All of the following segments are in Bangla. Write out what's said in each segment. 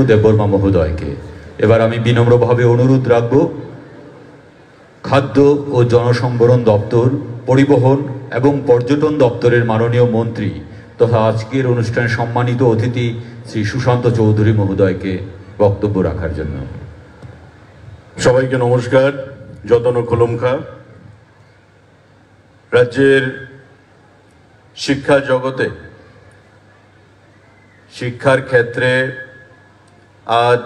দেববর্মা মহোদয়কে। এবার আমি বিনম্রভাবে অনুরোধ রাখব খাদ্য ও জনসম্ভরণ দপ্তর, পরিবহন এবং পর্যটন দপ্তরের মাননীয় মন্ত্রী তথা আজকের অনুষ্ঠানে সম্মানিত অতিথি শ্রী সুশান্ত চৌধুরী মহোদয়কে বক্তব্য রাখার জন্য। সবাইকে নমস্কার। যতন কলমখা। রাজ্যের শিক্ষা জগতে, শিক্ষার ক্ষেত্রে আজ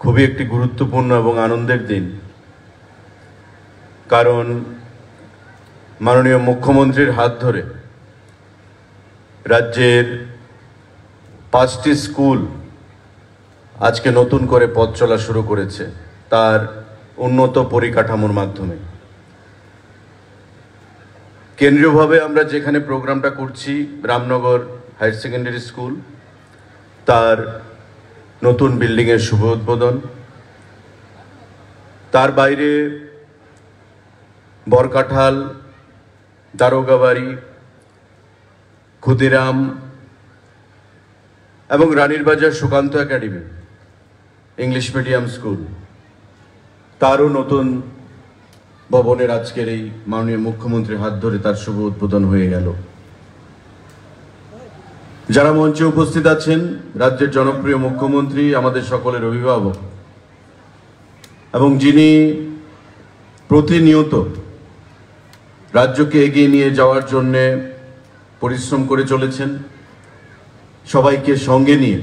খুবই একটি গুরুত্বপূর্ণ এবং আনন্দের দিন, কারণ মাননীয় মুখ্যমন্ত্রীর হাত ধরে রাজ্যের 5টি স্কুল আজকে নতুন করে পথ চলা শুরু করেছে তার উন্নত পরিকাঠামোর মাধ্যমে। কেন্দ্রীয়ভাবে আমরা যেখানে প্রোগ্রামটা করছি, রামনগর হায়ার সেকেন্ডারি স্কুল, তার নতুন বিল্ডিংয়ের শুভ উদ্বোধন। তার বাইরে বরকাঠাল, দারোগাবাড়ি, ক্ষুদিরাম এবং রানীর বাজার Sukanta academy English medium school, তারও নতুন ভবনের আজকের এই মাননীয় মুখ্যমন্ত্রীর হাত ধরে তার শুভ উদ্বোধন হয়ে গেল। যারা মঞ্চে উপস্থিত আছেন, রাজ্যের জনপ্রিয় মুখ্যমন্ত্রী, আমাদের সকলের অভিভাবক, এবং যিনি প্রতিনিয়ত রাজ্যকে এগিয়ে নিয়ে যাওয়ার জন্যে পরিশ্রম করে চলেছেন, সবাইকে সঙ্গে নিয়ে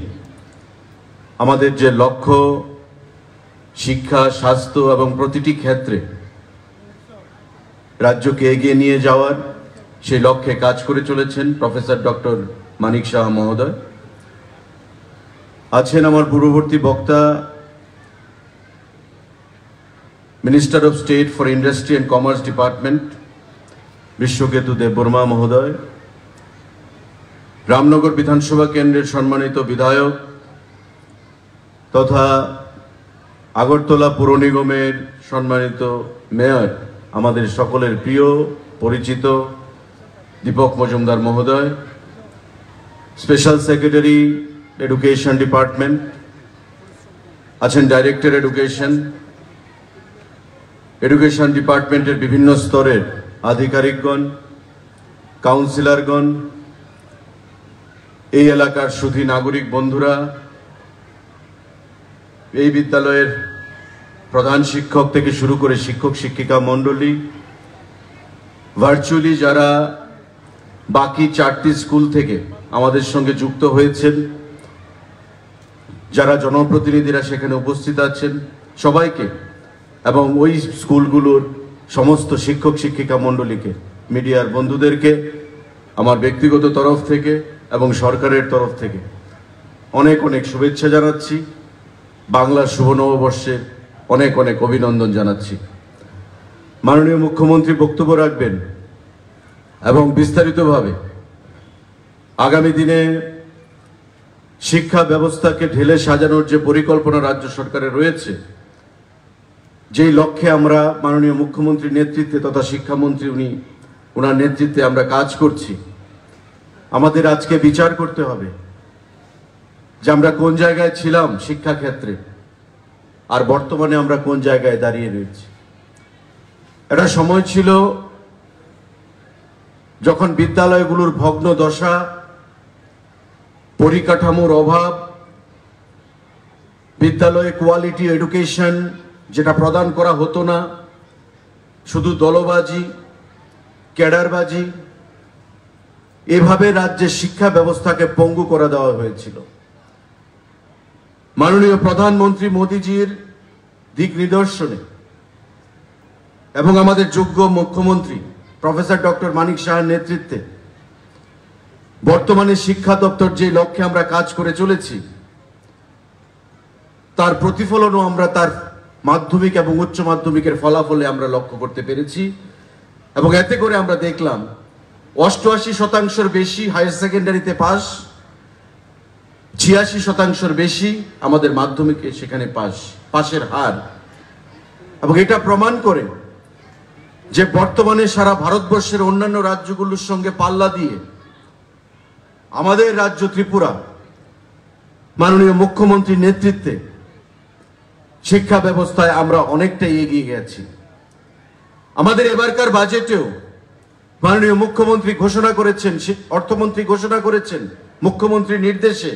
আমাদের যে লক্ষ্য শিক্ষা, স্বাস্থ্য এবং প্রতিটি ক্ষেত্রে রাজ্যকে এগিয়ে নিয়ে যাওয়ার, সেই লক্ষ্যে কাজ করে চলেছেন প্রফেসর ডক্টর মানিক সাহা মহোদয়। আছেন আমার পূর্ববর্তী বক্তা minister of state for industry and commerce department Biswaketu Debbarma মহোদয়, রামনগর বিধানসভা কেন্দ্রের সম্মানিত বিধায়ক তথা আগরতলা পুর নিগমের সম্মানিত মেয়র, আমাদের সকলের প্রিয় পরিচিত দীপক মজুমদার মহোদয়, স্পেশাল সেক্রেটারি এডুকেশন ডিপার্টমেন্ট, আছেন ডাইরেক্টর এডুকেশন ডিপার্টমেন্টের বিভিন্ন স্তরের আধিকারিকগণ, কাউন্সিলরগণ, এই এলাকার সুধী নাগরিক বন্ধুরা, এই বিদ্যালয়ের প্রধান শিক্ষক থেকে শুরু করে শিক্ষক শিক্ষিকা মণ্ডলী, ভার্চুয়ালি যারা বাকি 4টি স্কুল থেকে আমাদের সঙ্গে যুক্ত হয়েছেন, যারা জনপ্রতিনিধিরা সেখানে উপস্থিত আছেন, সবাইকে এবং ওই স্কুলগুলোর সমস্ত শিক্ষক শিক্ষিকা মণ্ডলীকে, মিডিয়ার বন্ধুদেরকে আমার ব্যক্তিগত তরফ থেকে এবং সরকারের তরফ থেকে অনেক অনেক শুভেচ্ছা জানাচ্ছি। বাংলার শুভ নববর্ষের অনেক অনেক অভিনন্দন জানাচ্ছি। মাননীয় মুখ্যমন্ত্রী বক্তব্য রাখবেন এবং বিস্তারিতভাবে আগামী দিনে শিক্ষা ব্যবস্থাকে ঢেলে সাজানোর যে পরিকল্পনা রাজ্য সরকারের রয়েছে, যেই লক্ষ্যে আমরা মাননীয় মুখ্যমন্ত্রীর নেতৃত্বে তথা শিক্ষামন্ত্রী ওনার নেতৃত্বে আমরা কাজ করছি, আমাদের আজকে বিচার করতে হবে যে আমরা কোন জায়গায় ছিলাম শিক্ষা ক্ষেত্রে আর বর্তমানে আমরা কোন জায়গায় দাঁড়িয়ে রয়েছি। একটা সময় ছিল যখন বিদ্যালয়গুলোর ভগ্ন দশা, পরিকাঠামোর অভাব, বিদ্যালয়ে কোয়ালিটি এডুকেশন যেটা প্রদান করা হতো না, শুধু দলবাজি, ক্যাডারবাজি, এভাবে রাজ্যের শিক্ষা ব্যবস্থাকে পঙ্গু করে দেওয়া হয়েছিল। মাননীয় প্রধানমন্ত্রী মোদীজির দিক নির্দেশনে এবং আমাদের যোগ্য মুখ্যমন্ত্রী প্রফেসর ডক্টর মানিক সাহার নেতৃত্বে বর্তমানে শিক্ষা দপ্তর যে লক্ষ্যে আমরা কাজ করে চলেছি, তার প্রতিফলনও আমরা তার মাধ্যমিক এবং উচ্চ মাধ্যমিকের ফলাফলে আমরা লক্ষ্য করতে পেরেছি। এবং এতে করে আমরা দেখলাম 88% বেশি হায়ার সেকেন্ডারিতে পাস, 86% বেশি আমাদের মাধ্যমিকে সেখানে পাশের হার। এবং এটা প্রমাণ করে যে বর্তমানে সারা ভারতবর্ষের অন্যান্য রাজ্যগুলোর সঙ্গে পাল্লা দিয়ে আমাদের রাজ্য ত্রিপুরা মাননীয় মুখ্যমন্ত্রীর নেতৃত্বে শিক্ষা ব্যবস্থায় আমরা অনেকটাই এগিয়ে গেছি। আমাদের এবারকার বাজেটেও মাননীয় মুখ্যমন্ত্রী ঘোষণা করেছেন, অর্থমন্ত্রী ঘোষণা করেছেন মুখ্যমন্ত্রীর নির্দেশে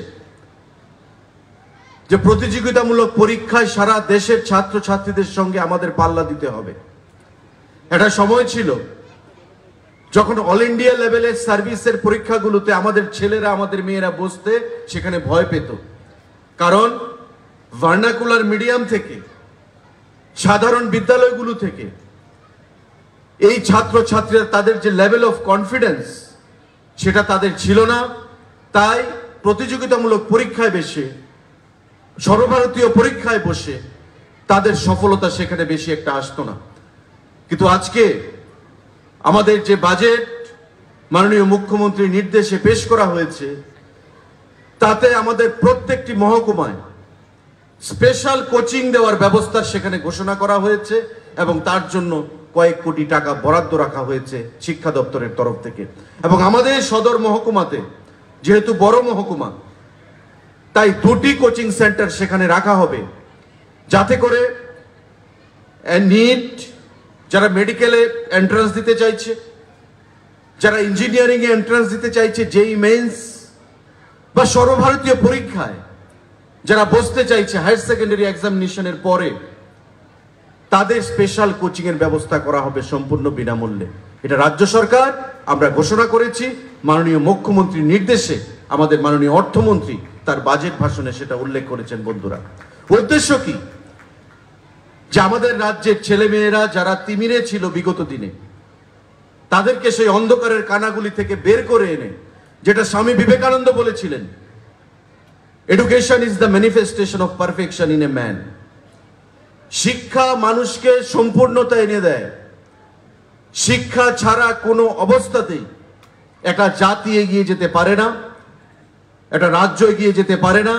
যে প্রতিযোগিতামূলক পরীক্ষায় সারা দেশের ছাত্রছাত্রীদের সঙ্গে আমাদের পাল্লা দিতে হবে। একটা সময় ছিল যখন অল ইন্ডিয়া লেভেলের সার্ভিসের পরীক্ষাগুলোতে আমাদের ছেলেরা আমাদের মেয়েরা বসতে সেখানে ভয় পেত, কারণ ভার্নাকুলার মিডিয়াম থেকে সাধারণ বিদ্যালয়গুলো থেকে এই ছাত্রছাত্রীরা তাদের যে লেভেল অফ কনফিডেন্স সেটা তাদের ছিল না। তাই প্রতিযোগিতামূলক পরীক্ষায় বসে, সর্বভারতীয় পরীক্ষায় বসে তাদের সফলতা সেখানে বেশি একটা আসতো না। কিন্তু আজকে আমাদের যে বাজেট মাননীয় মুখ্যমন্ত্রীর নির্দেশে পেশ করা হয়েছে, তাতে আমাদের প্রত্যেকটি মহকুমায় স্পেশাল কোচিং দেওয়ার ব্যবস্থা সেখানে ঘোষণা করা হয়েছে এবং তার জন্য কয়েক কোটি টাকা বরাদ্দ রাখা হয়েছে শিক্ষা দপ্তরের তরফ থেকে। এবং আমাদের সদর মহকুমাতে যেহেতু বড় মহকুমা, তাই 2টি কোচিং সেন্টার সেখানে রাখা হবে, যাতে করে নিট যারা মেডিকেলে এন্ট্রান্স দিতে চাইছে, যারা ইঞ্জিনিয়ারিং এ এন্ট্রান্স দিতে চাইছে, জেই মেন্স বা সর্বভারতীয় পরীক্ষায় যারা বসতে চাইছে হায়ার সেকেন্ডারি এক্সামিনেশনের পরে, তাদের স্পেশাল কোচিং এর ব্যবস্থা করা হবে সম্পূর্ণ বিনামূল্যে। এটা রাজ্য সরকার আমরা ঘোষণা করেছি মাননীয় মুখ্যমন্ত্রীর নির্দেশে। আমাদের মাননীয় অর্থমন্ত্রী তার বাজেট ভাষণে সেটা উল্লেখ করেছেন। বন্ধুরা, উদ্দেশ্য কি? যে আমাদের রাজ্যের ছেলে মেয়েরা যারা তিমিরে ছিল বিগত দিনে, তাদেরকে সেই অন্ধকারের কানাগুলি থেকে বের করে এনে, যেটা স্বামী বিবেকানন্দ বলেছিলেন, education is the manifestation of perfection in a man. শিক্ষা মানুষকে সম্পূর্ণতা এনে দেয়। শিক্ষা ছাড়া কোনো অবস্থাতেই একটা জাতি এগিয়ে যেতে পারে না, একটা রাজ্য এগিয়ে যেতে পারে না,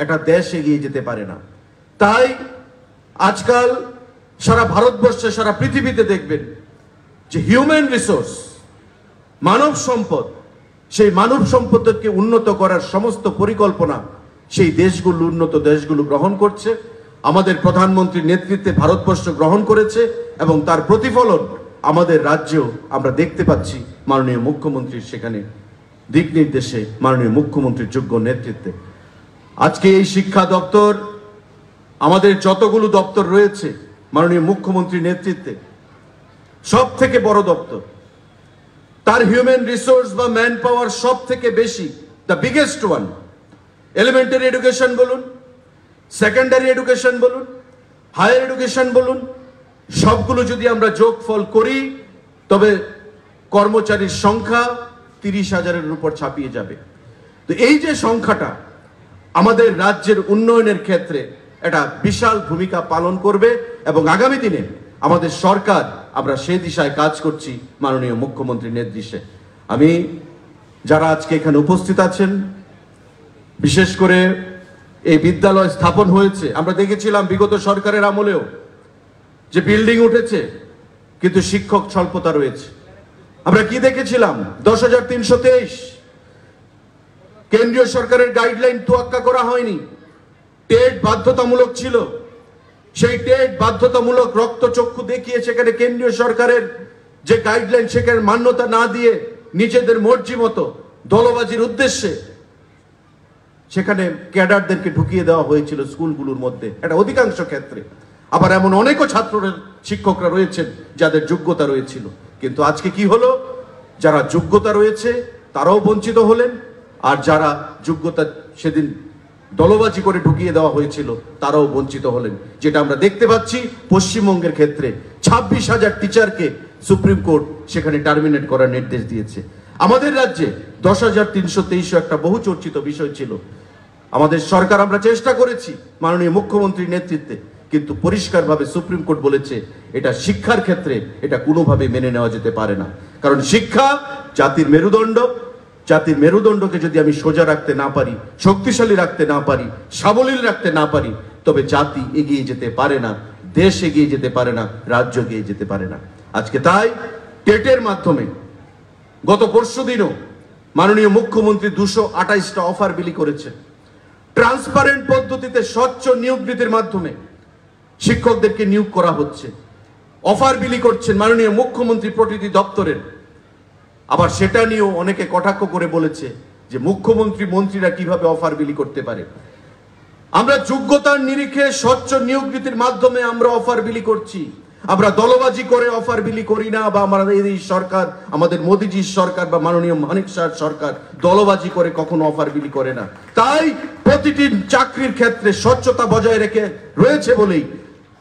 একটা দেশ এগিয়ে যেতে পারে না। তাই আজকাল সারা ভারতবর্ষে, সারা পৃথিবীতে দেখবেন যে হিউম্যান রিসোর্স, মানব সম্পদ, সেই মানব সম্পদকে উন্নত করার সমস্ত পরিকল্পনা সেই দেশগুলো, উন্নত দেশগুলো গ্রহণ করছে। আমাদের প্রধানমন্ত্রীর নেতৃত্বে ভারতবর্ষ গ্রহণ করেছে এবং তার প্রতিফলন আমাদের রাজ্যেও আমরা দেখতে পাচ্ছি মাননীয় মুখ্যমন্ত্রীর সেখানে দিক নির্দেশে, মাননীয় মুখ্যমন্ত্রীর যোগ্য নেতৃত্বে। আজকে এই শিক্ষা দপ্তর, আমাদের যতগুলো দপ্তর রয়েছে মাননীয় মুখ্যমন্ত্রীর নেতৃত্বে, সব থেকে বড় দপ্তর। তার হিউম্যান রিসোর্স বা ম্যান পাওয়ার সব থেকে বেশি, the biggest one. Elementary education বলুন, সেকেন্ডারি এডুকেশন বলুন, হায়ার এডুকেশন বলুন, সবগুলো যদি আমরা যোগফল করি তবে কর্মচারীর সংখ্যা 30,000-এর উপর ছাপিয়ে যাবে। তো এই যে সংখ্যাটা আমাদের রাজ্যের উন্নয়নের ক্ষেত্রে একটা বিশাল ভূমিকা পালন করবে এবং আগামী দিনে আমাদের সরকার, আমরা সেই দিশায় কাজ করছি মাননীয় মুখ্যমন্ত্রীর নির্দেশে। আমি যারা আজকে এখানে উপস্থিত আছেন, বিশেষ করে এই বিদ্যালয় স্থাপন হয়েছে, আমরা দেখেছিলাম বিগত সরকারের আমলেও যে বিল্ডিং উঠেছে কিন্তু শিক্ষক স্বল্পতা রয়েছে। আমরা কি দেখেছিলাম? 10,323 কেন্দ্রীয় সরকারের গাইডলাইন তোয়াক্কা করা হয়নি। টেট বাধ্যতামূলক ছিল, সেই টেট বাধ্যতামূলক রক্তচক্ষু দেখিয়ে সেখানে কেন্দ্রীয় সরকারের যে গাইডলাইন সেখানে মান্যতা না দিয়ে নিজেদের মর্জি মতো দলবাজির উদ্দেশ্যে সেখানে ক্যাডারদেরকে ঢুকিয়ে দেওয়া হয়েছিল স্কুলগুলোর মধ্যে, এটা অধিকাংশ ক্ষেত্রে। আবার এমন অনেকও ছাত্ররা, শিক্ষকরা রয়েছেন যাদের যোগ্যতা রয়েছিল, কিন্তু আজকে কি হলো? যারা যোগ্যতা রয়েছে তারাও বঞ্চিত হলেন, আর যারা যোগ্যতা সেদিন দলবাজি করে ঢুকিয়ে দেওয়া হয়েছিল তারাও বঞ্চিত হলেন। যেটা আমরা দেখতে পাচ্ছি পশ্চিমবঙ্গের ক্ষেত্রে 26,000 টিচারকে সুপ্রিম কোর্ট সেখানে টার্মিনেট করার নির্দেশ দিয়েছে। আমাদের রাজ্যে 10,323 একটা বহু চর্চিত বিষয় ছিল। আমাদের সরকার, আমরা চেষ্টা করেছি মাননীয় মুখ্যমন্ত্রীর নেতৃত্বে, কিন্তু পরিষ্কারভাবে সুপ্রিম কোর্ট বলেছে এটা শিক্ষার ক্ষেত্রে এটা কোনোভাবে মেনে নেওয়া যেতে পারে না। কারণ শিক্ষা জাতির মেরুদণ্ড। জাতির মেরুদণ্ডকে যদি আমি সোজা রাখতে না পারি, শক্তিশালী রাখতে না পারি, সাবলীল রাখতে না পারি, তবে জাতি এগিয়ে যেতে পারে না, দেশ এগিয়ে যেতে পারে না, রাজ্য এগিয়ে যেতে পারে না। আজকে তাই টেটের মাধ্যমে গত পরশুদিনও মাননীয় মুখ্যমন্ত্রী 228টা অফার বিলি করেছেন। ট্রান্সপারেন্ট পদ্ধতিতে স্বচ্ছ নিয়োগ নীতির মাধ্যমে শিক্ষকদেরকে নিয়োগ করা হচ্ছে। অফার বিলি করছেন মাননীয় মুখ্যমন্ত্রী প্রতিটি দপ্তরের। আবার সেটা নিয়েও অনেকে কটাক্ষ করে বলেছে যে মুখ্যমন্ত্রী মন্ত্রীরা কিভাবে অফার বিলি করতে পারে। আমরা যোগ্যতার নিরিখে স্বচ্ছ নিয়োগ নীতির মাধ্যমে আমরা অফার বিলি করছি। আমরা দলবাজি করে অফার বিলি করি না, বা আমাদের এই সরকার, আমাদের মোদিজির সরকার বা মাননীয় মানিক শাহ সরকার দলবাজি করে কখনো অফার বিলি করে না। তাই প্রতিটি চাকরির ক্ষেত্রে স্বচ্ছতা বজায় রেখে রয়েছে বলেই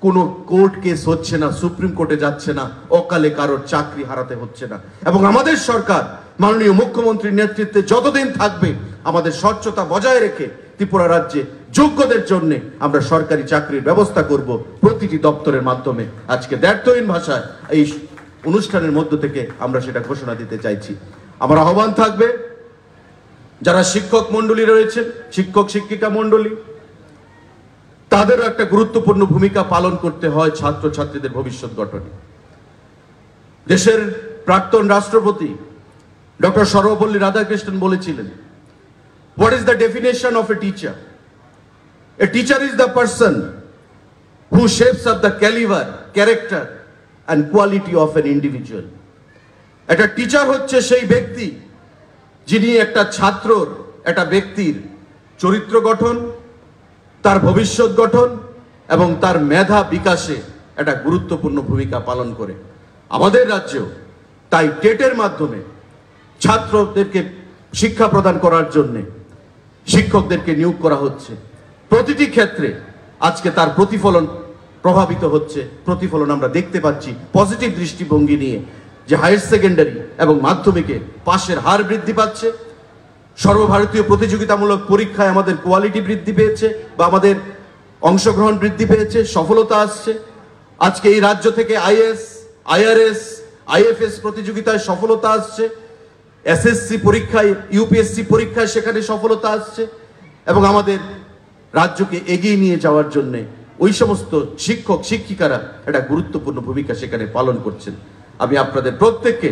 কোনো কোর্ট কেস হচ্ছে না, সুপ্রিম কোর্টে যাচ্ছে না, অকালে কারোর চাকরি হারাতে হচ্ছে না। এবং আমাদের সরকার মাননীয় মুখ্যমন্ত্রীর নেতৃত্বে যতদিন থাকবে আমাদের স্বচ্ছতা বজায় রেখে ত্রিপুরা রাজ্যে যোগ্যদের জন্য আমরা সরকারি চাকরির ব্যবস্থা করব প্রতিটি দপ্তরের মাধ্যমে। আজকে দ্ব্যর্থহীন ভাষায় এই অনুষ্ঠানের মধ্য থেকে আমরা সেটা ঘোষণা দিতে চাইছি। আমার আহ্বান থাকবে যারা শিক্ষক মন্ডলী রয়েছেন, শিক্ষক শিক্ষিকা মন্ডলী, তাদেরও একটা গুরুত্বপূর্ণ ভূমিকা পালন করতে হয় ছাত্রছাত্রীদের ভবিষ্যৎ গঠনে। দেশের প্রাক্তন রাষ্ট্রপতি ডক্টর সর্বপল্লী রাধাকৃষ্ণন বলেছিলেন, what is the definition of a teacher? A teacher is the person who shapes up the caliber, character and quality of an individual. একটা টিচার হচ্ছে সেই ব্যক্তি যিনি একটা ছাত্রর, একটা ব্যক্তির চরিত্র গঠন, তার ভবিষ্যৎ গঠন এবং তার মেধা বিকাশে একটা গুরুত্বপূর্ণ ভূমিকা পালন করে। আমাদের রাজ্যেও তাই টেটের মাধ্যমে ছাত্রদেরকে শিক্ষা প্রদান করার জন্য শিক্ষকদেরকে নিয়োগ করা হচ্ছে। প্রতিটি ক্ষেত্রে আজকে তার প্রতিফলন প্রভাবিত হচ্ছে, প্রতিফলন আমরা দেখতে পাচ্ছি পজিটিভ দৃষ্টিভঙ্গি নিয়ে, যে হায়ার সেকেন্ডারি এবং মাধ্যমিকে পাশের হার বৃদ্ধি পাচ্ছে, সর্বভারতীয় প্রতিযোগিতামূলক পরীক্ষায় আমাদের কোয়ালিটি বৃদ্ধি পেয়েছে বা আমাদের অংশগ্রহণ বৃদ্ধি পেয়েছে, সফলতা আসছে। আজকে এই রাজ্য থেকে আইএস, আইআরএস, আইএফএস প্রতিযোগিতায় সফলতা আসছে, এসএসসি পরীক্ষায়, ইউপিএসসি পরীক্ষায় সেখানে সফলতা আসছে। এবং আমাদের রাজ্যকে এগিয়ে নিয়ে যাওয়ার জন্য ওই সমস্ত শিক্ষক শিক্ষিকারা একটা গুরুত্বপূর্ণ ভূমিকা সেখানে পালন করছেন। আমি আপনাদের প্রত্যেককে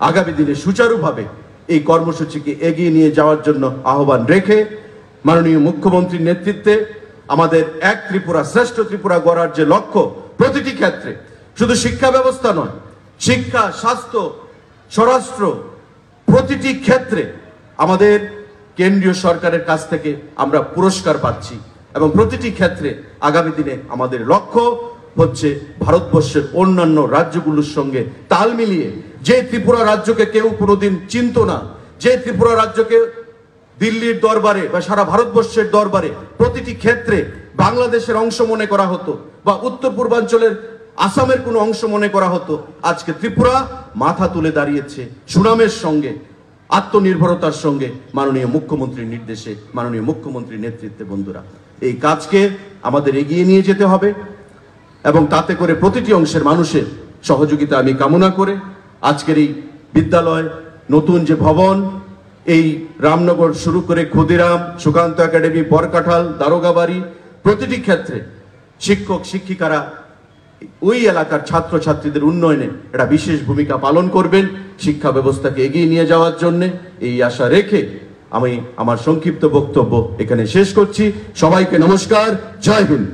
আগামী দিনে সুচারুভাবে এই কর্মসূচিকে এগিয়ে নিয়ে যাওয়ার জন্য আহ্বান রেখে মাননীয় মুখ্যমন্ত্রীর নেতৃত্বে আমাদের এক ত্রিপুরা শ্রেষ্ঠ ত্রিপুরা গড়ার যে লক্ষ্য, প্রতিটি ক্ষেত্রে, শুধু শিক্ষা ব্যবস্থা নয়, শিক্ষা, স্বাস্থ্য, স্বরাষ্ট্র, প্রতিটি ক্ষেত্রে আমাদের কেন্দ্রীয় সরকারের কাছ থেকে আমরা পুরস্কার পাচ্ছি। এবং প্রতিটি ক্ষেত্রে আগামী দিনে আমাদের লক্ষ্য হচ্ছে ভারতবর্ষের অন্যান্য রাজ্যগুলোর সঙ্গে তাল মিলিয়ে, যে ত্রিপুরা রাজ্যকে কেউ কোনোদিন চিনত না, যে ত্রিপুরা রাজ্যকে দিল্লির দরবারে বা সারা ভারতবর্ষের দরবারে প্রতিটি ক্ষেত্রে বাংলাদেশের অংশ মনে করা হতো বা উত্তর পূর্বাঞ্চলের আসামের কোনো অংশ মনে করা হতো, আজকে ত্রিপুরা মাথা তুলে দাঁড়িয়েছে সুনামের সঙ্গে, আত্মনির্ভরতার সঙ্গে, মাননীয় মুখ্যমন্ত্রীর নির্দেশে, মাননীয় মুখ্যমন্ত্রীর নেতৃত্বে। বন্ধুরা, এই কাজকে আমাদের এগিয়ে নিয়ে যেতে হবে এবং তাতে করে প্রতিটি অংশের মানুষের সহযোগিতা আমি কামনা করে আজকের এই বিদ্যালয়, নতুন যে ভবন, এই রামনগর শুরু করে ক্ষুদিরাম, সুকান্ত একাডেমি, বরকাঠাল, দারোগাবাড়ি, প্রতিটি ক্ষেত্রে শিক্ষক শিক্ষিকারা ওই এলাকার ছাত্রছাত্রীদের উন্নয়নে একটা বিশেষ ভূমিকা পালন করবেন শিক্ষা ব্যবস্থাকে এগিয়ে নিয়ে যাওয়ার জন্য। এই আশা রেখে আমি আমার সংক্ষিপ্ত বক্তব্য এখানে শেষ করছি। সবাইকে নমস্কার, জয় হিন্দ।